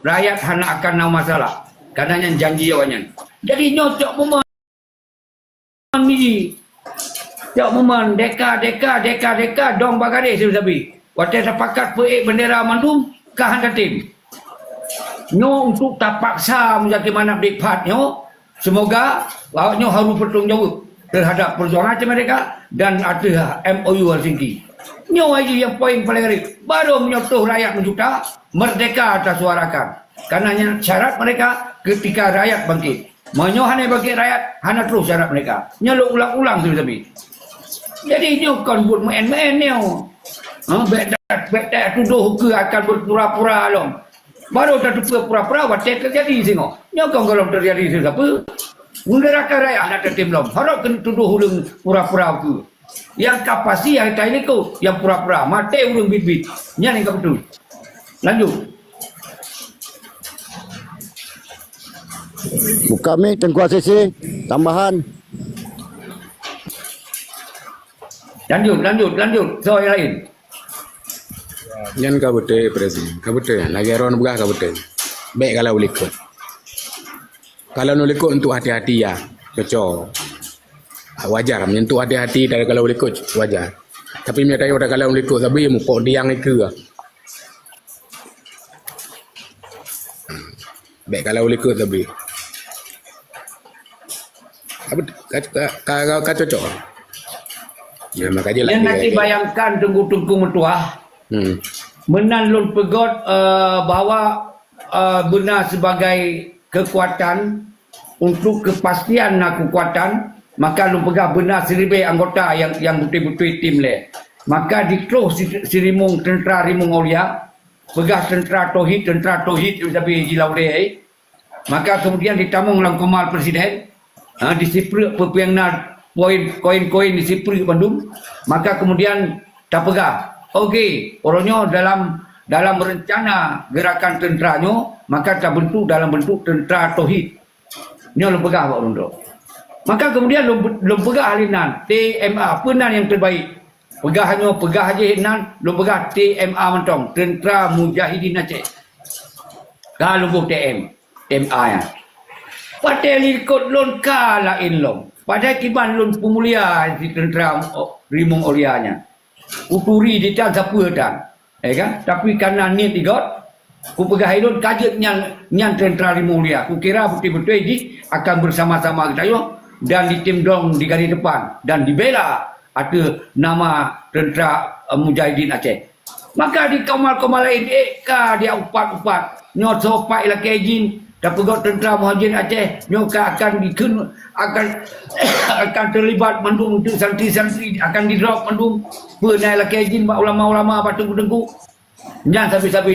rakyat hana akan nau masalah. Karena yang janji awaknya. Jadi nyocok momen ni. Cok momen deka dong bagade sabi. Waktu sepakat peik bendera mandum kahan tim. Nyo untuk tak paksa menjadi mana dipatnya. Semoga awaknya harus bertanggung jawab terhadap perjuangan mereka dan ada MOU Helsinki. Nyo aja yang poin paling ngeri. Baru menyotoh rakyat menjuta merdeka atas suarakan. Karena syarat mereka ketika rakyat bangkit. Menyohane bangkit rakyat hana terus syarat mereka. Nyeluk ulang-ulang sabi. Jadi nyo kan buat main-main nyo. Bedak tuduh ke akan berpura-pura long. Baru tak pura-pura waktu terjadi tengok. Nyo kan kalau terjadi siapa? Menggerakkan rakyat nak tertim long. Harap kena tuduh ulung pura-pura ke. Yang kapasi yang tak ini kau yang pura-pura mati ulung bit-bit. Nya ni kau betul. Lanjut. Buka mic Tengku ACC tambahan. Lanjut. Soal lain. Yan kabute presiden. Kabute lagi ron begah kabute. Baik kalau ulikut. Kalau nulikut untuk hati-hati ya. Cocok. Wajar menyentuh hati-hati dari kalau ulikut wajar. Tapi minta yo kalau ulikut tapi mu pok diang iku. Baik kalau ulikut tapi. Apa cocok. Ya makanya lah. Yang nanti bayangkan tunggu-tunggu metuah. Menan lun pegot bahawa benar sebagai kekuatan untuk kepastian kekuatan, maka lun pegah benar 1,000 anggota yang betul-betul tim le. Maka dikloh sirimung tentera rimung Aulia, pegah tentera Tauhid tapi jilau le. Maka kemudian ditamung dalam komal presiden, disipri pepiangna koin-koin disipri Bandung, maka kemudian tak pegah. Okey, orangnya dalam rencana gerakan tenteranya, maka terbentuk dalam bentuk tentera Tauhid. Ini lo pegah Pak Rondo. Maka kemudian lo pegah halinan TMA, penan yang terbaik. Pegah aja hinan, lo pegah TMA mentong, Tentera Mujahidin Aceh. Kalau buat TMA ya. Padahal ikut lon kalain long. Padahal kiban lon pemulia di tentera Rimung Olianya. Uturi di tan siapa dan. Kan? Tapi karena ni tigot, ku pegah idon kajet nyan tentera Rimung Olia. Ku kira betul-betul ini akan bersama-sama kita yo dan ditimdong di garis depan dan dibela ada nama tentera Mujahidin Aceh. Maka di komal-komal lain dia upat-upat nyot sopak ila kejin dan pegot tentera Mujahidin Aceh nyoka akan terlibat mandung untuk santri-santri akan di-drop mandung penai la kejin bak ulama-ulama patung-tengku jangan sampai-sampai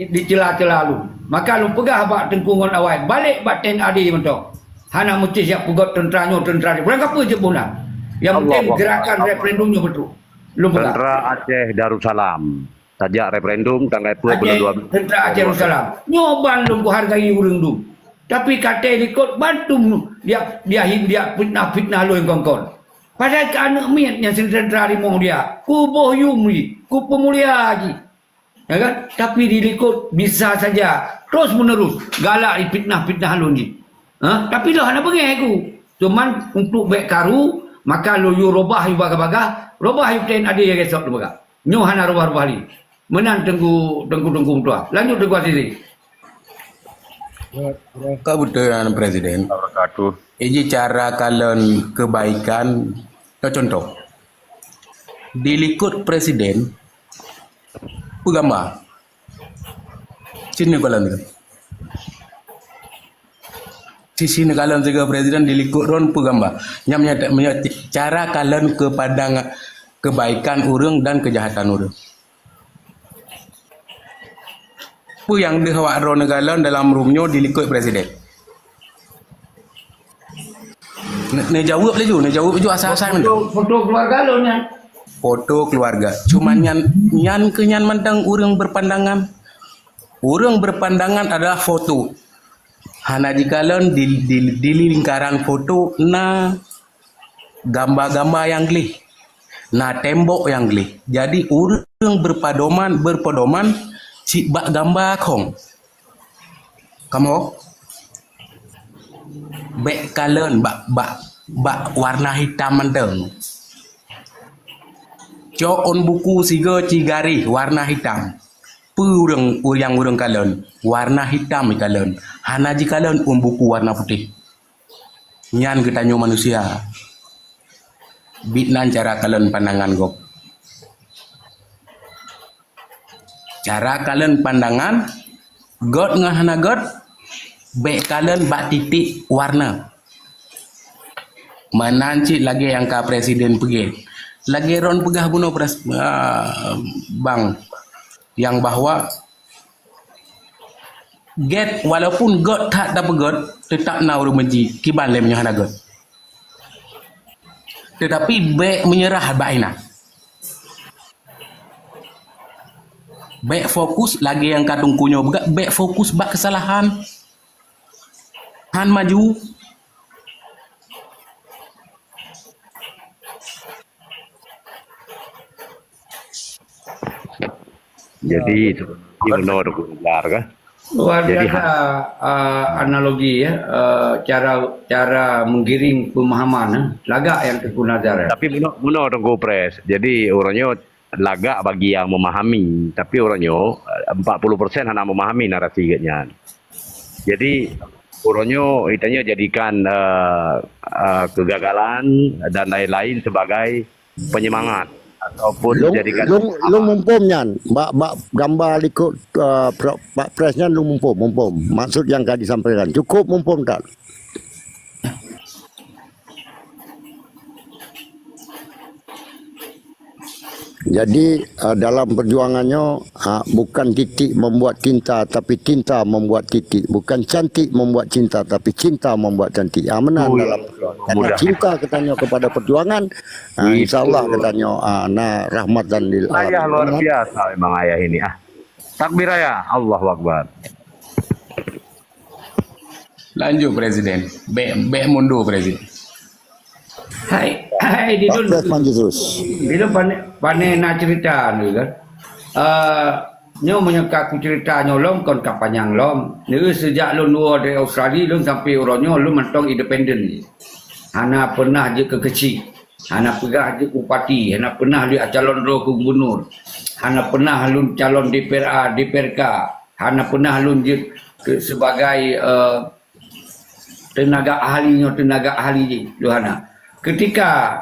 dicela-cela lu. Maka lu pegah bak tengkungon awal balik bak TNAD mentok. Hana mesti siap pegot tenteranya tentera dia. Bukan apa je pun lah. Yang penting gerakan referendumnya betul. Lu pegah. Tentera Aceh Darussalam. Sajak referendum tanggal 2 bulan 12. Tentera Aceh Darussalam. Nyoban lu ku hargai urang du. Tapi kata ikut bantu dia fitnah lu yang kongkon. Padahal ke anak miat yang tentera rimau dia. Ku bohyum ni, ku pemulia lagi. Ya kan? Tapi dilikut bisa saja terus menerus galak di fitnah lu ni. Tapi lo hana pengen aku. Cuman untuk baik karu, maka lo yu robah yu baga-baga, robah yu ten ada yang esok tu baga. Nyo hana robah-robah li. Menan tengku tua. Lanjut tengku sini. Kau betul presiden. Ini cara kalian kebaikan. Contoh. Dilikut presiden. Gambar. Sini kalian tu. Sisi kalian juga presiden dilikut ron gambar. Nyamnya cara kalian kepada kebaikan urang dan kejahatan urang. Apa yang dihawak ron kalian dalam roomnya dilikut presiden. Jawab laju asal-asal mana? Foto keluarga lo nya. Foto keluarga. Cuma nyan mentang urang berpandangan. Urang berpandangan adalah foto. Hana jikalan di lingkaran foto na gambar-gambar yang glih. Na tembok yang glih. Jadi urang berpedoman cik bak gambar kong. Kamu bek kalen bak warna hitam menteng. On buku siga cigari warna hitam. Yang urang kalen warna hitam kalen. Hana ji kalen buku warna putih. Nyan ketanyo manusia. Bitnan cara kalen pandangan gop. Cara kalen pandangan God ngahana God bek kalen bak titik warna. Menanci lagi yang ka presiden pergi. Lagi ron pegah bunuh bang yang bahwa get walaupun God tak dapat God tetap na urang menji kiban le menyahana God. Tetapi bek menyerah baina. Bek fokus lagi yang katung kunyo bek fokus bak kesalahan. Han maju. Jadi benar benar kan? Luar Jadi, biasa analogi ya, cara menggiring pemahaman lagak yang Tengku Nazar. Tapi benar Tengku Pres. Jadi orangnya lagak bagi yang memahami, tapi orangnya 40% hanya memahami narasi nya. Jadi orangnya itanya jadikan kegagalan dan lain-lain sebagai penyemangat ataupun jadikan Lu mumpum nyan, bak gambar ikut Pak Presnya lu mumpum. Maksud yang tadi disampaikan cukup mumpum tak? Jadi dalam perjuangannya bukan titik membuat tinta tapi tinta membuat titik, bukan cantik membuat cinta tapi cinta membuat cantik. Menang dalam karena cinta katanya kepada perjuangan, insyaallah katanya rahmat dan lil alamin. ayah luar biasa memang ayah ini. Takbir ayah, Allahu Akbar. Lanjut presiden. Bek mundur presiden. Hai di Pak dulu. Pres maju terus. Bila pandai nak cerita ni kan. Nyo menyeka aku cerita nyolong kon kapanyang lom. Ni sejak lu luar dari Australia lu sampai orangnya lu mentong independen ni. Hana pernah je ke kecil. Hana pernah je ke bupati, hana pernah dia calon roh ke gubernur. Hana pernah lu calon DPRA, DPRK. Hana pernah lu je sebagai tenaga ahli je lu hana. Ketika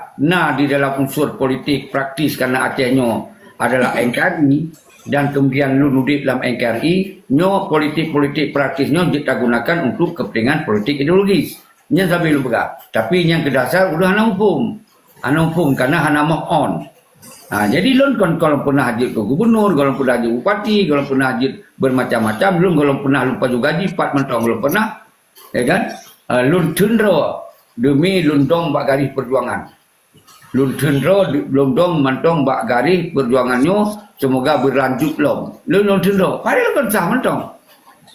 di dalam unsur politik praktis karena Acehnya adalah NKRI dan kemudian lu nudip dalam NKRI, politik praktisnya kita gunakan untuk kepentingan politik ideologis. Nya sampai lu pegang. Tapi yang kedasar udah hana hukum karena hana move on. Jadi lu kalau pernah haji ke gubernur, kalau pernah haji bupati, kalau pernah haji bermacam-macam, lu kalau pernah lupa juga gaji 4 mentong lu pernah, ya kan? Lu tundra demi lundong bak garis perjuangan. Lun tundra lundong mentong bak garis perjuangannya semoga berlanjut lom. Lun tundra, padahal kan sah mentong.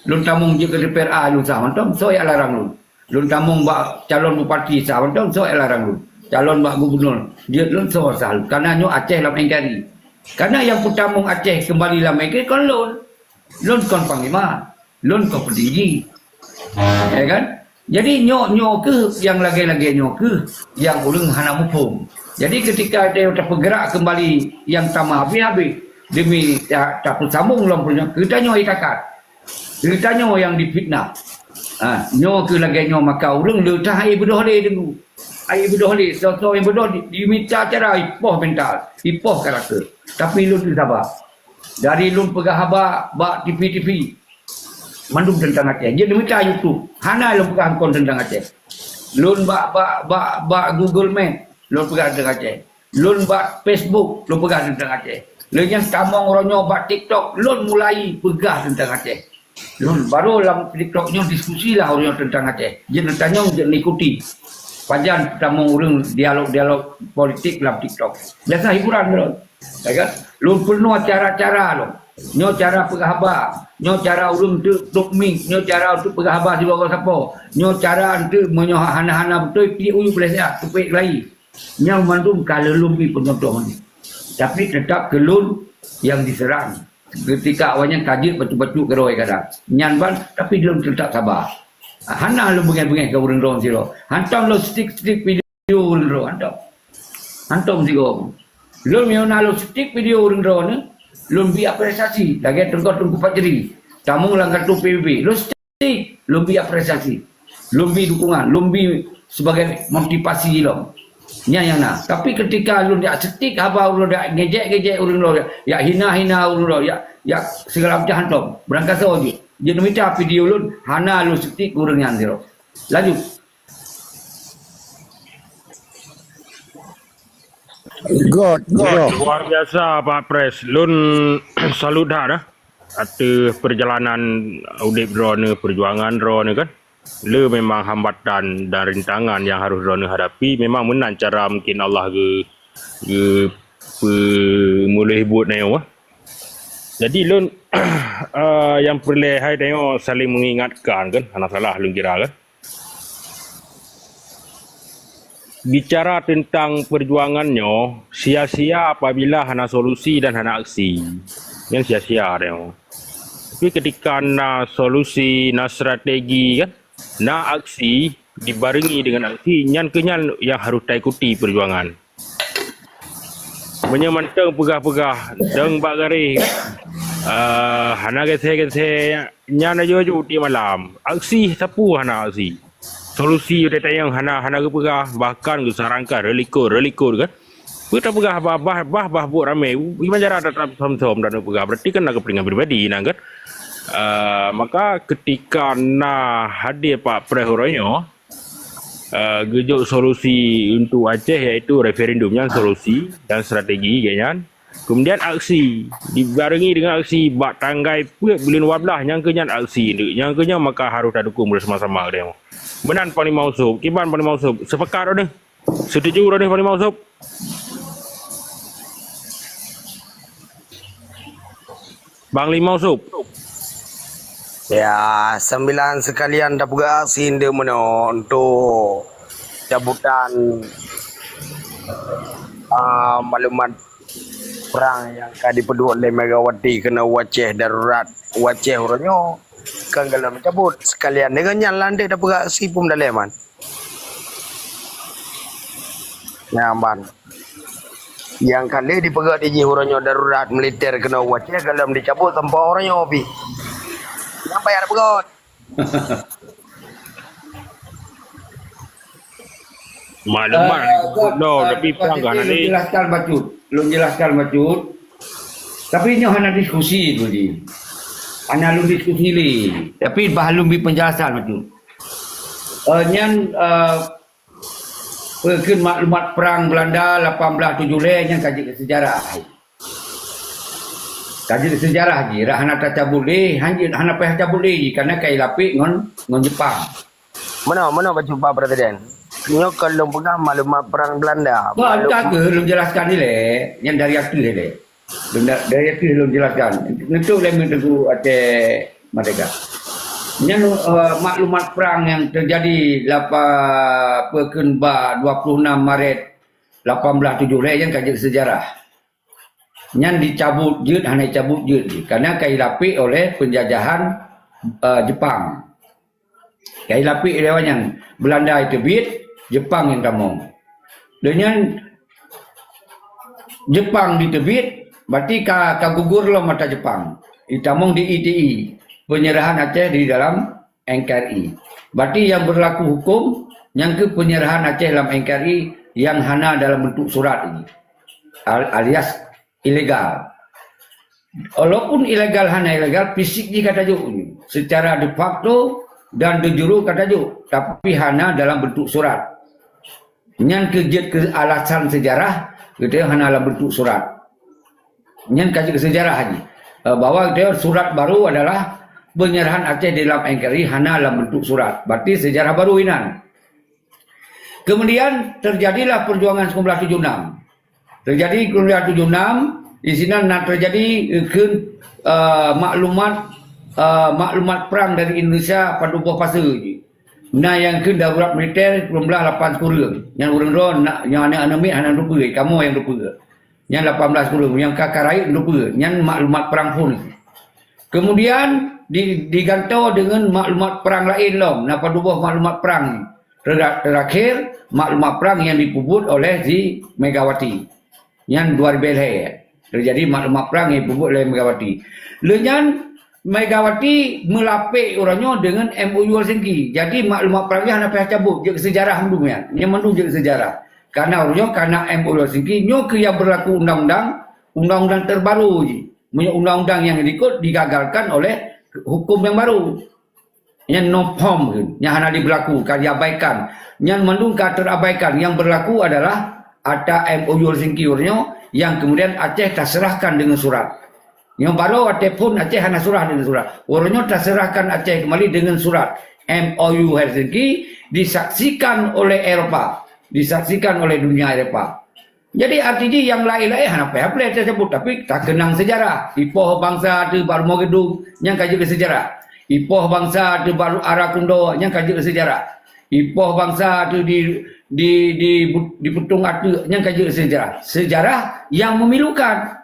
Lun tamung je ke DPRA lun sah mentong, so ya larang lun. Lun tamung bak calon bupati sah mentong, so ya larang lun. Calon bak gubernur, dia lun so sah. Karena nyo Aceh lam NKRI. Karena yang putamung Aceh kembali lam NKRI kan lun. Lun kon panglima, lun kon petinggi. Ya kan? Jadi nyok ke yang lagi-lagi nyok ke yang ulung hana mupum. Jadi ketika dia terpergerak kembali yang tamah habis-habis demi tak bersambung dalam punya kita nyok itakat. Kita nyok yang difitnah. Nyok ke lagi nyok maka ulung letah air berdoa dulu. Air berdoa so yang berdoa diminta cara ipoh mental, ipoh karakter. Tapi lu tu sabar. Dari lu pegah haba bak TV mandum tentang Aceh. Dia minta YouTube. Hana lu pegang kon tentang Aceh. Lun bak Google Map, lu pegang tentang Aceh. Lun bak Facebook, lu pegang tentang Aceh. Lun yang tamong ronyo bak TikTok, lun mulai pegang tentang Aceh. Lun baru dalam TikToknya diskusi lah orang tentang Aceh. Dia tanya dia ikuti. Pajan tamong orang dialog politik dalam TikTok. Biasa hiburan lun. Ya kan? Lun penuh acara-acara lun. Nyo cara pegahaba, nyo cara urung tuk ming, nyo cara untuk pegahaba juga orang siapa. Nyo cara untuk menyoh hana-hana betul pi uyu boleh saya tupik lagi. Nyo mandum kalau lumpi penonton ni. Tapi tetap kelun yang diserang. ketika awalnya kaji batu-batu keroi kadang. Nyan ban tapi dia tetap sabar. Hana lu bengen-bengen ke urang rong siro. Hantam lu stick video urang rong hantam. Hantam siro. Lu miona lu stick video urang rong ni, lu bi apresiasi. Lagi tunggu pajeri. Tamu langkah tu PBB. Lu stick, lu bi apresiasi. Lu bi dukungan, lu bi sebagai motivasi lo. Yang na. Tapi ketika lu dak stick apa lu dak ngejek urang rong, ya hina urang rong, ya segala macam hantam. Berangkat saja. Dia minta video lu, hana lu setik kurang yang zero. Lanjut. God. Luar biasa Pak Pres. Lun salut dah. Atas perjalanan udip drone perjuangan drone kan. Le memang hambatan dan rintangan yang harus drone hadapi. Memang menang cara mungkin Allah ke mulai buat ni. Jadi lun yang perlu hai tengok saling mengingatkan kan, anak salah lun kira kan. Bicara tentang perjuangannya, sia-sia apabila hana solusi dan hana aksi. Yang sia-sia tengok. Tapi ketika na solusi, na strategi kan, na aksi dibarengi dengan aksi, nyan kenyan yang harus ikuti perjuangan. Menyemantang pegah-pegah deng bak garis hana gese nyana jojo di malam aksi sapu hana aksi solusi data yang hana ke pegah bahkan ke sarankan reliko kan kita pegah bah buat ramai gimana cara tetap som dan pegah berarti kan nak kepentingan pribadi kan maka ketika na hadir Pak Prehoronyo gejuk solusi untuk Aceh iaitu referendum yang solusi dan strategi kayaknya. Kemudian aksi dibarengi dengan aksi bak tanggai bulan 12 yang kenyan aksi yang kenyan maka harus ada dukung bersama-sama dia. Benan Panglima Usop, kiban Panglima Usop, sepakat dah. Setuju dah Panglima Usop. Panglima Usop. Ya, 9 sekalian dah buka aksi dia mana untuk cabutan maklumat perang yang dipeduk oleh Megawati kena Waceh darurat Waceh orangnya kan kalau mencabut sekalian dengan nyala dia dah buka aksi pun dah leman. Nyaman. Yang kali dipegang di orangnya darurat militer kena Waceh kalau dicabut tanpa orangnya opi. Sampai ada pegot. Maklumat tapi perang kan ni. Belum jelaskan bacut. Tapi ini hanya diskusi tu di. Hanya lu diskusi li. Tapi belum di penjelasan bacut. Nyan perken maklumat perang Belanda 1870 yang kaji sejarah. Kaji sejarah je, hana tak cabut deh, hana payah cabut deh, karena kai lapik ngon Jepang. Mana baca Pak Presiden? Nyo kalau pegang maklumat perang Belanda. Tak ke belum jelaskan ni leh, yang dari aku leh. Dari aku belum jelaskan. Itu leh tegur Aceh Merdeka. Yang maklumat perang yang terjadi 26 Maret 1870 yang kaji sejarah. Yang dicabut jut hanya cabut jut karena kai lapik oleh penjajahan Jepang. Kai lapik dia yang Belanda itu bit, Jepang yang tamong. Dengan Jepang ditebit, berarti ka gugur lo mata Jepang. Itamong di ITI, penyerahan Aceh di dalam NKRI. Berarti yang berlaku hukum yang ke penyerahan Aceh dalam NKRI yang hana dalam bentuk surat ini. Alias ilegal. Walaupun ilegal hana ilegal, fisik di kata juk secara de facto dan de jure kata juk, tapi hana dalam bentuk surat. Yang kejut ke alasan sejarah, kita hana dalam bentuk surat. Yang kaji ke sejarah haji, bahwa dia surat baru adalah penyerahan Aceh dalam NKRI hana dalam bentuk surat. Berarti sejarah baru inan. Kemudian terjadilah perjuangan 1976. Terjadi 1976 di sini nak terjadi maklumat perang dari Indonesia pada buah pasir je. Nah yang ke darurat militer 18 kurang. Yang orang ron nak yang anak-anak anak rupa kamu yang rupa. Yang 18 kolom, yang kakak raik lupa, yang maklumat perang pun. Kemudian digantau dengan maklumat perang lain lom. Napa dua maklumat perang ni. Terakhir maklumat perang yang dipubut oleh si Megawati. Yang 2000 terjadi maklumat perang yang dipubut oleh Megawati. Lenyan Megawati melapik orangnya dengan MOU Helsinki. Jadi maklumat perangnya hanya pihak cabut je sejarah dulu ya. Yang mendu je sejarah. Karena orangnya karena MOU Helsinki nyo ke yang berlaku undang-undang terbaru je. Undang-undang yang ikut digagalkan oleh hukum yang baru. Yang no form, yang hanya diberlaku, kan diabaikan. Yang menunggu terabaikan, yang berlaku adalah ada MOU Helsinki orangnya yang kemudian Aceh terserahkan dengan surat. Yang baru Aceh pun Aceh hanya surah dengan surat. Orangnya terserahkan Aceh kembali dengan surat. MOU Helsinki disaksikan oleh Eropa. Disaksikan oleh dunia Eropa. Jadi artinya yang lain-lain hanya apa-apa tersebut. Tapi tak kenang sejarah. Ipoh bangsa itu baru mau gedung yang kaji ke sejarah. Ipoh bangsa itu baru arah kundo yang kaji ke sejarah. Ipoh bangsa itu di Putung Atu yang kaji ke sejarah. Sejarah yang memilukan.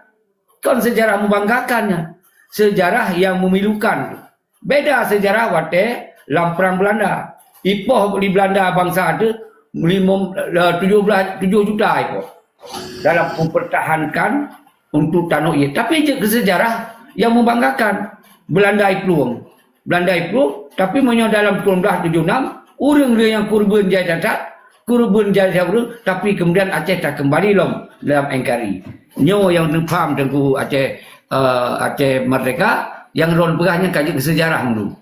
Kan sejarah membanggakannya. Sejarah yang memilukan. Beda sejarah wate lamperang Belanda. Ipoh di Belanda bangsa itu 7 juta ipoh. Dalam mempertahankan untuk tanah ia. Tapi ke sejarah yang membanggakan. Belanda itu. Tapi dalam 1976, orang dia yang kurban jaya datat, kurban jaya jauh, tapi kemudian Aceh tak kembali dalam NKRI. Nyo yang faham tentang Aceh merdeka, yang ron pegahnya kaji ke sejarah dulu.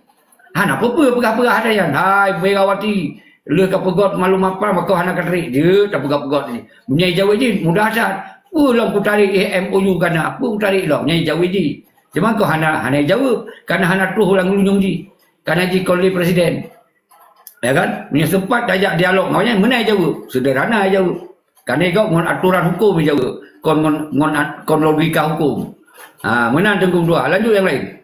Hana apa pegah-pegah ada yang, hai Megawati, lu kepegot malu apa, maka hana katrik, dia tak pegot-pegot ni. Menyai jauh je, mudah asal. Ulang ku tarik MOU kana, aku tarik lah, menyai jauh je. Cuma kau hana jawab, karena hana tuh ulang lunjung ji, karena ji kolej presiden, ya kan? Punya sempat ajak dialog, makanya mana jawab, sederhana jawab, karena kau ngon aturan hukum jawab, kon logika hukum, mana tenggung dua, lanjut yang lain.